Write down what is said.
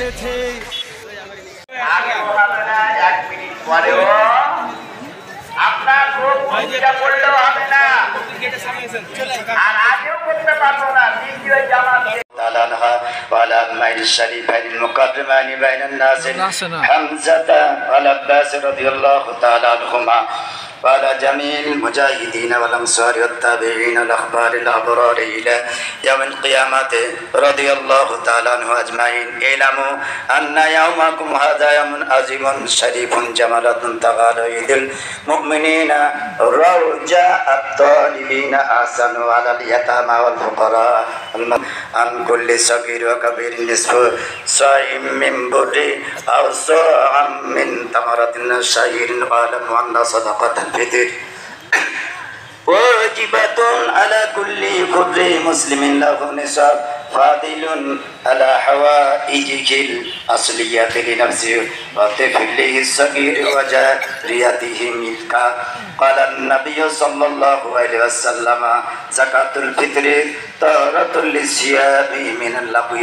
হয়েছে। আগে হবে না, 1 মিনিট পরেও আপনার লোক ভূমিকা করলেও হবে না, আর আগেও করতে পারবো না। দ্বিতীয় জামাত تعالى عنها وعلى أمائل الشريفين المقدمان بين الناس حمزة والعباس رضي الله تعالى عنهما وعلى جميع المجاهدين والأنصار والتابعين الأخبار الأبرار إلى يوم القيامة رضي الله تعالى عنه أجمعين. اعلموا أن يومكم هذا يوم عظيم شريف جمرة تغالى إذ المؤمنين رجاء الطالبين أحسنوا على اليتامى والفقراء عن كل صغير وكبير نصف صائم من بر أو صاع من تمرة شعير واعلموا أن صدقة الفطر واجبة على كل كل مسلم له نصاب فاضل على حوائجه الأصلية لنفسه وطفله الصغير وجاريته ملكا. قال النبي صلى الله عليه وسلم زكاة الفطر طهرة للثياب من اللغو